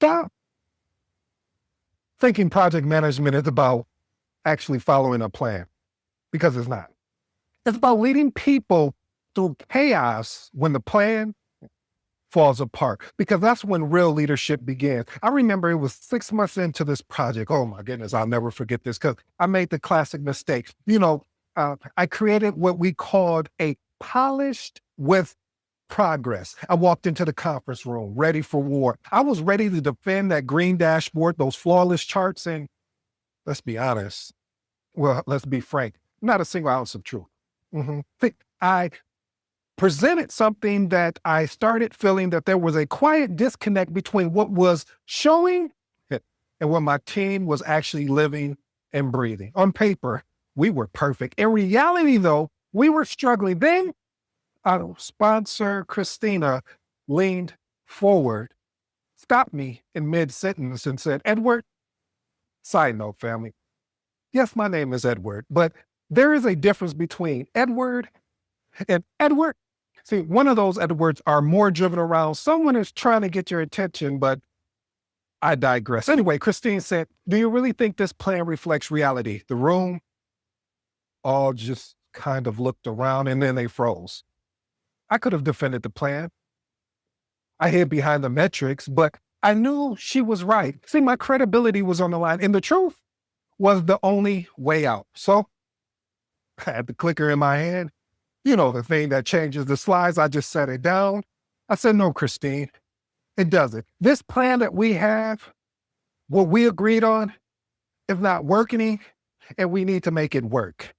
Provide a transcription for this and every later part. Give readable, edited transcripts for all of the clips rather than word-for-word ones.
stop thinking project management is about actually following a plan, because it's not. It's about leading people through chaos when the plan falls apart, because that's when real leadership begins. I remember it was 6 months into this project. Oh my goodness, I'll never forget this, because I made the classic mistake. I created what we called a polished with progress. I walked into the conference room ready for war. I was ready to defend that green dashboard, those flawless charts, and let's be honest. Well, let's be frank, not a single ounce of truth. I presented something that I started feeling that there was a quiet disconnect between what was showing and what my team was actually living and breathing. On paper, we were perfect. In reality, though, we were struggling. Then our sponsor, Christina, leaned forward, stopped me in mid-sentence and said, "Edward," side note, family, yes, my name is Edward, but there is a difference between Edward and Edward. See, one of those Edwards are more driven around. Someone is trying to get your attention, but I digress. Anyway, Christine said, "Do you really think this plan reflects reality?" The room all just kind of looked around, and then they froze. I could have defended the plan. I hid behind the metrics, but I knew she was right. See, my credibility was on the line, and the truth was the only way out. So I had the clicker in my hand. You know, the thing that changes the slides. I just set it down. I said, "No, Christine, it doesn't. This plan that we have, what we agreed on, is not working, and we need to make it work."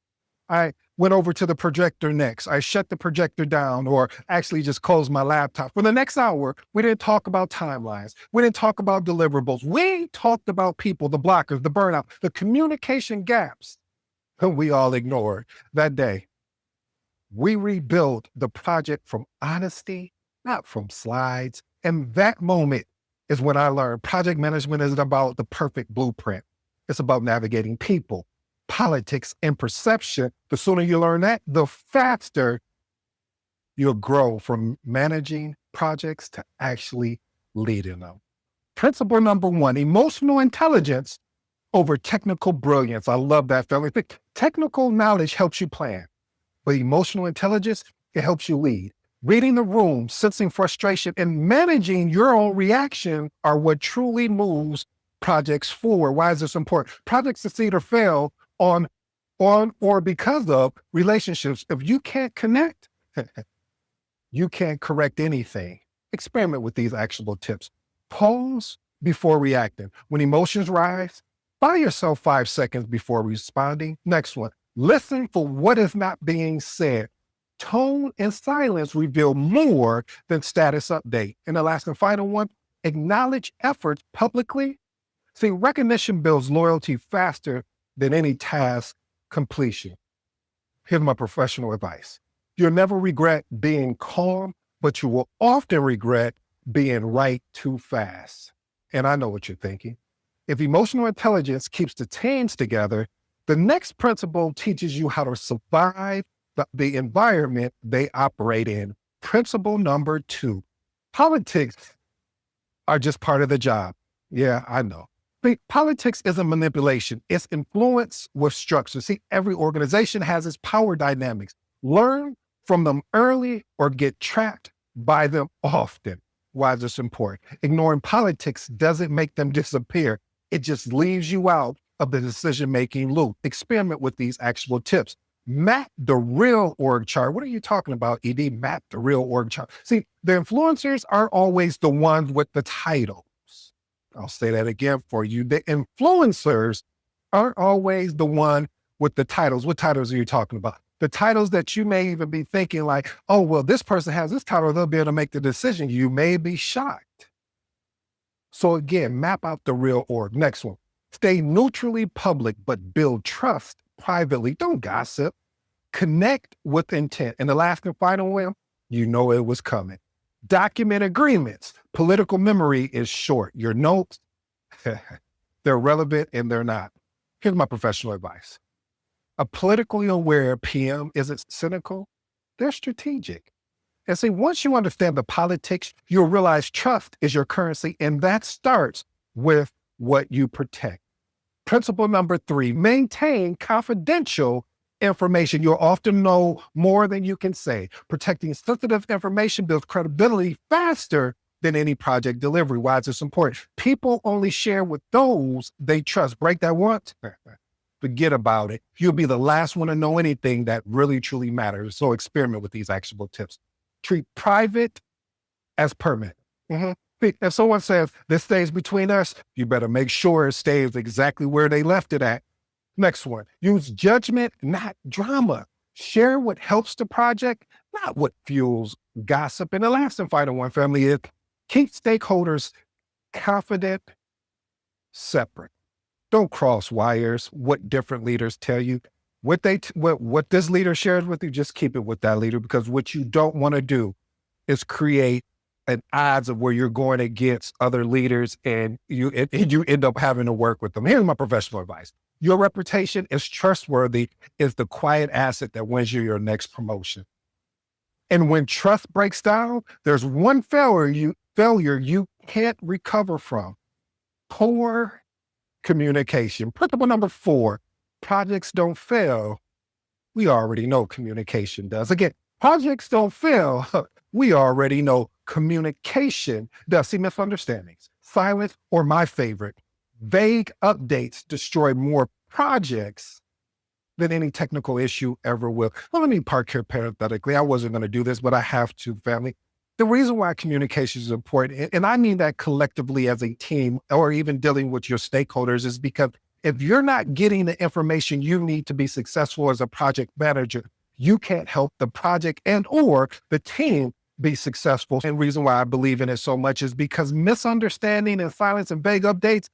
I went over to the projector next. I shut the projector down, or actually just closed my laptop. For the next hour, we didn't talk about timelines. We didn't talk about deliverables. We talked about people, the blockers, the burnout, the communication gaps that we all ignored. That day, we rebuilt the project from honesty, not from slides. And that moment is when I learned project management isn't about the perfect blueprint. It's about navigating people, politics, and perception. The sooner you learn that, the faster you'll grow from managing projects to actually leading them. Principle number 1, emotional intelligence over technical brilliance. I love that, family. Technical knowledge helps you plan, but emotional intelligence, it helps you lead. Reading the room, sensing frustration, and managing your own reaction are what truly moves projects forward. Why is this important? Projects succeed or fail on or because of relationships. If you can't connect, you can't correct anything. Experiment with these actionable tips. Pause before reacting. When emotions rise, buy yourself 5 seconds before responding. Next one, listen for what is not being said. Tone and silence reveal more than status update. And the last and final one, acknowledge efforts publicly. See, recognition builds loyalty faster than any task completion. Here's my professional advice. You'll never regret being calm, but you will often regret being right too fast. And I know what you're thinking. If emotional intelligence keeps the teams together, the next principle teaches you how to survive the environment they operate in. Principle number 2, politics are just part of the job. Yeah, I know. Politics isn't manipulation. It's influence with structure. See, every organization has its power dynamics. Learn from them early or get trapped by them often. Why is this important? Ignoring politics doesn't make them disappear. It just leaves you out of the decision-making loop. Experiment with these actual tips. Map the real org chart. What are you talking about, ED? Map the real org chart. See, the influencers aren't always the ones with the titles. I'll say that again for you. The influencers aren't always the one with the titles. What titles are you talking about? The titles that you may even be thinking like, oh, well, this person has this title, they'll be able to make the decision. You may be shocked. So again, map out the real org. Next one, stay neutrally public, but build trust privately. Don't gossip. Connect with intent. And the last and final one, you know it was coming. Document agreements. Political memory is short. Your notes, they're relevant and they're not. Here's my professional advice. A politically aware PM isn't cynical. They're strategic. And see, once you understand the politics, you'll realize trust is your currency, and that starts with what you protect. Principle number 3, maintain confidential information. You'll often know more than you can say. Protecting sensitive information builds credibility faster than any project delivery. Why is this important? People only share with those they trust. Break that once, forget about it. You'll be the last one to know anything that really, truly matters. So experiment with these actionable tips. Treat private as permanent. If someone says this stays between us, you better make sure it stays exactly where they left it at. Next one, use judgment, not drama. Share what helps the project, not what fuels gossip. And the last and final one, family, is keep stakeholders confident, separate. Don't cross wires. What different leaders tell you, what this leader shares with you, just keep it with that leader, because what you don't want to do is create an odds of where you're going against other leaders and you end up having to work with them. Here's my professional advice. Your reputation is trustworthy is the quiet asset that wins you your next promotion. And when trust breaks down, there's one failure you can't recover from: poor communication. Principle number 4, projects don't fail. We already know communication does. Again, projects don't fail. We already know communication does. See, misunderstandings, silence, or my favorite, vague updates destroy more projects than any technical issue ever will. Well, let me park here parenthetically. I wasn't going to do this, but I have to, family. The reason why communication is important, and I mean that collectively as a team or even dealing with your stakeholders, is because if you're not getting the information you need to be successful as a project manager, you can't help the project and or the team be successful. And the reason why I believe in it so much is because misunderstanding and silence and vague updates,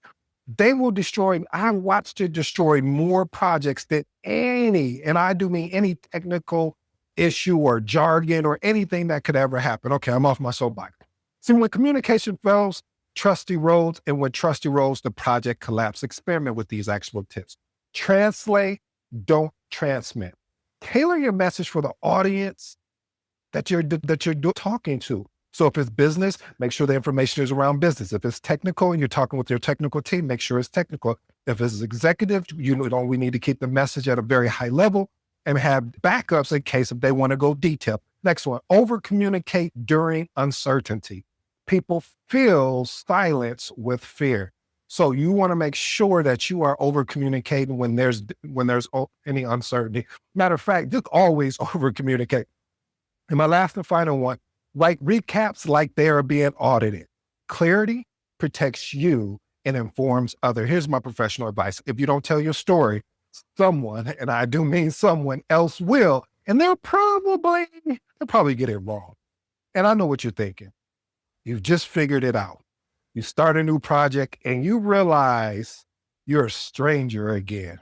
they will destroy. I watched it destroy more projects than any, and I do mean any technical issue or jargon or anything that could ever happen. Okay, I'm off my soapbox. See, when communication fails, trust erodes, and when trust erodes, the project collapses. Experiment with these actual tips. Translate, don't transmit. Tailor your message for the audience that you're talking to. So if it's business, make sure the information is around business. If it's technical and you're talking with your technical team, make sure it's technical. If it's executive, we need to keep the message at a very high level and have backups in case if they want to go detail. Next one, over communicate during uncertainty. People feel silence with fear. So you want to make sure that you are over communicating when there's any uncertainty. Matter of fact, just always over communicate. And my last and final one, write recaps like they are being audited. Clarity protects you and informs others. Here's my professional advice. If you don't tell your story, someone, and I do mean someone else, will, and they'll probably get it wrong. And I know what you're thinking. You've just figured it out. You start a new project and you realize you're a stranger again.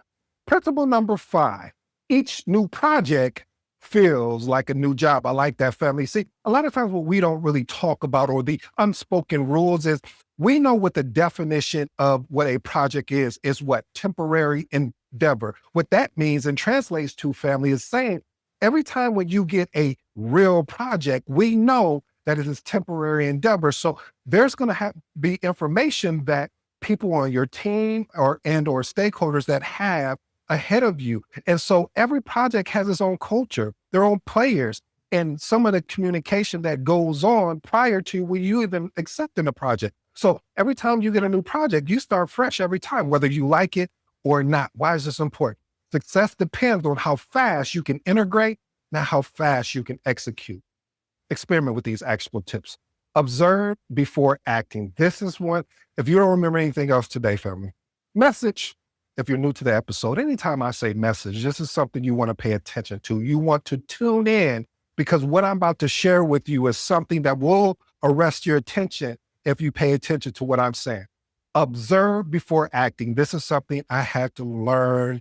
Principle number 5, each new project feels like a new job. I like that, family. See, a lot of times what we don't really talk about, or the unspoken rules, is we know what the definition of what a project is what? Temporary endeavor. What that means and translates to, family, is saying every time when you get a real project, we know that it is temporary endeavor. So there's going to be information that people on your team or stakeholders that have ahead of you. And so every project has its own culture, their own players, and some of the communication that goes on prior to when you even accepting a project. So every time you get a new project, you start fresh every time, whether you like it or not. Why is this important? Success depends on how fast you can integrate, not how fast you can execute. Experiment with these actionable tips. Observe before acting. This is one, if you don't remember anything else today, family, message. If you're new to the episode, anytime I say message, this is something you want to pay attention to. You want to tune in, because what I'm about to share with you is something that will arrest your attention if you pay attention to what I'm saying. Observe before acting. This is something I had to learn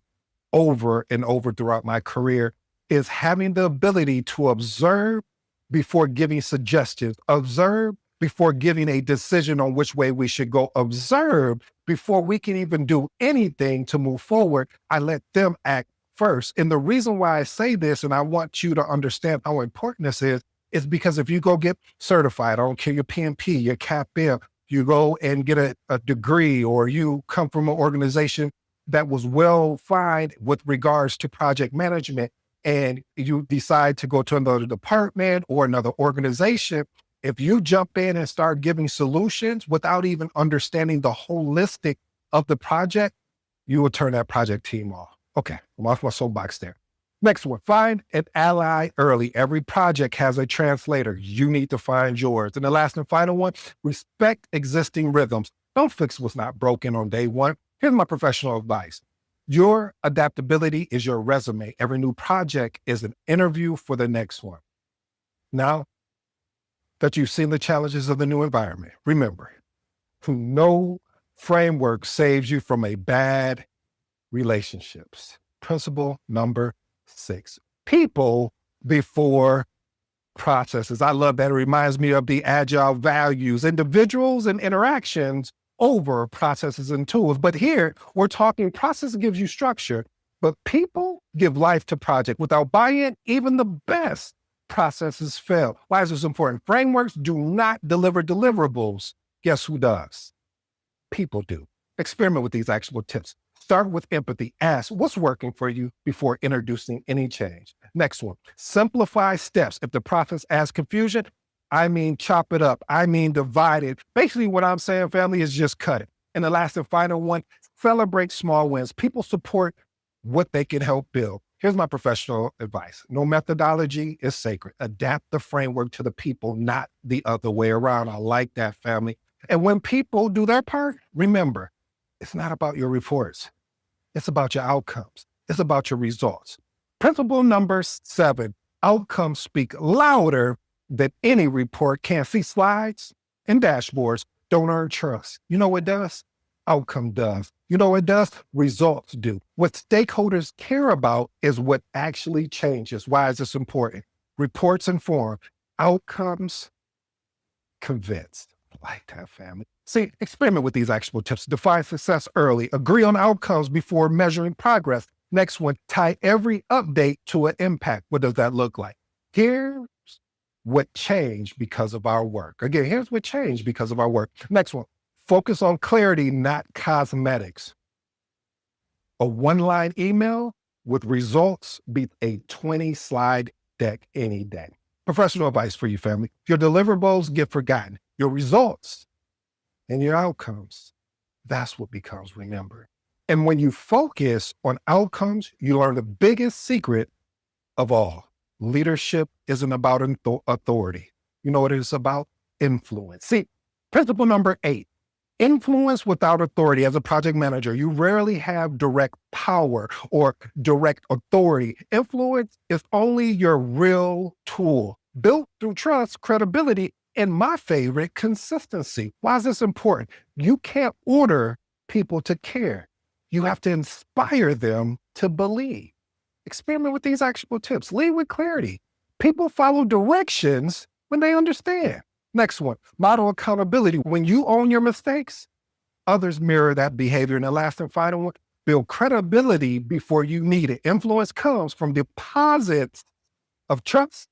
over and over throughout my career, is having the ability to observe before giving suggestions. Observe before giving a decision on which way we should go. Observe before we can even do anything to move forward. I let them act first. And the reason why I say this, and I want you to understand how important this is It's because if you go get certified, I don't care your PMP, your CAPM, you go and get a degree, or you come from an organization that was well fined with regards to project management, and you decide to go to another department or another organization, if you jump in and start giving solutions without even understanding the holistic of the project, you will turn that project team off. Okay, I'm off my soapbox there. Next one, find an ally early. Every project has a translator. You need to find yours. And the last and final one, respect existing rhythms. Don't fix what's not broken on day one. Here's my professional advice. Your adaptability is your resume. Every new project is an interview for the next one. Now that you've seen the challenges of the new environment, remember, no framework saves you from a bad relationships. Principle number 6, people before processes. I love that. It reminds me of the agile values, individuals and interactions over processes and tools. But here we're talking process gives you structure, but people give life to project. Without buy-in, even the best processes fail. Why is this important? Frameworks do not deliver deliverables. Guess who does? People do. Experiment with these actionable tips. Start with empathy. Ask what's working for you before introducing any change. Next one, simplify steps. If the process adds confusion, I mean chop it up. I mean divide it. Basically what I'm saying, family, is just cut it. And the last and final one, celebrate small wins. People support what they can help build. Here's my professional advice. No methodology is sacred. Adapt the framework to the people, not the other way around. I like that, family. And when people do their part, remember, it's not about your reports. It's about your outcomes. It's about your results. Principle number 7, outcomes speak louder than any report can. See, slides and dashboards don't earn trust. You know what does? Outcome does. You know what does? Results do. What stakeholders care about is what actually changes. Why is this important? Reports inform, outcomes convinced. Like that, family. See, experiment with these actionable tips. Define success early. Agree on outcomes before measuring progress. Next one, tie every update to an impact. What does that look like? Here's what changed because of our work. Again, here's what changed because of our work. Next one, focus on clarity, not cosmetics. A one-line email with results beats a 20-slide deck any day. Professional advice for you, family. Your deliverables get forgotten. Your results and your outcomes, that's what becomes remembered. And when you focus on outcomes, you learn the biggest secret of all. Leadership isn't about authority. You know what it is about? Influence. See, principle number 8, influence without authority. As a project manager, you rarely have direct power or direct authority. Influence is only your real tool, built through trust, credibility, and my favorite, consistency. Why is this important? You can't order people to care. You have to inspire them to believe. Experiment with these actionable tips. Lead with clarity. People follow directions when they understand. Next one, model accountability. When you own your mistakes, others mirror that behavior. And the last and final one, build credibility before you need it. Influence comes from deposits of trust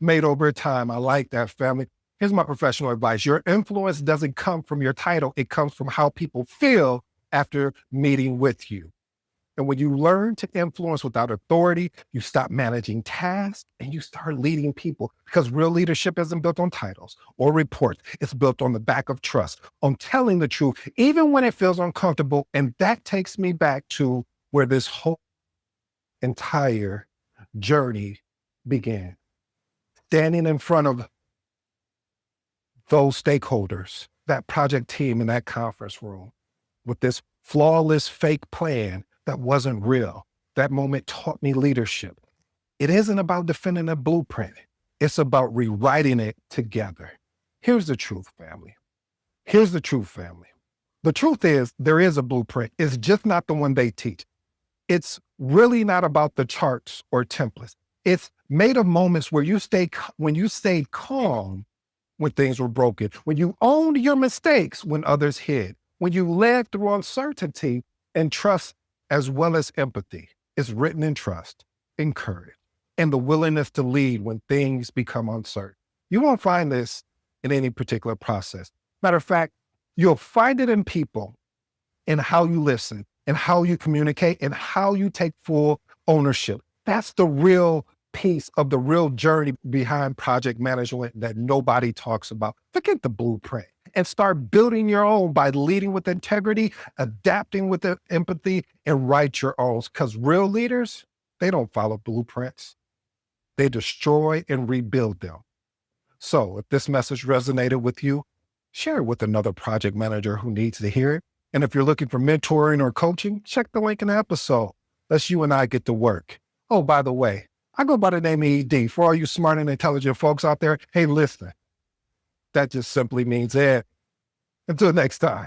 made over time. I like that, family. Here's my professional advice. Your influence doesn't come from your title. It comes from how people feel after meeting with you. And when you learn to influence without authority, you stop managing tasks and you start leading people, because real leadership isn't built on titles or reports. It's built on the back of trust, on telling the truth, even when it feels uncomfortable. And that takes me back to where this whole entire journey began. Standing in front of those stakeholders, that project team in that conference room, with this flawless fake plan that wasn't real. That moment taught me leadership. It isn't about defending a blueprint. It's about rewriting it together. Here's the truth, family. Here's the truth, family. The truth is there is a blueprint. It's just not the one they teach. It's really not about the charts or templates. It's made of moments where when you stayed calm when things were broken, when you owned your mistakes when others hid, when you led through uncertainty and trust as well as empathy. It's written in trust, in courage, and the willingness to lead when things become uncertain. You won't find this in any particular process. Matter of fact, you'll find it in people, in how you listen, and how you communicate, and how you take full ownership. That's the real piece of the real journey behind project management that nobody talks about. Forget the blueprint and start building your own by leading with integrity, adapting with empathy, and write your own. Because real leaders, they don't follow blueprints. They destroy and rebuild them. So if this message resonated with you, share it with another project manager who needs to hear it. And if you're looking for mentoring or coaching, check the link in the episode. Let's you and I get to work. Oh, by the way, I go by the name of ED. For all you smart and intelligent folks out there, hey, listen, that just simply means Ed. Until next time.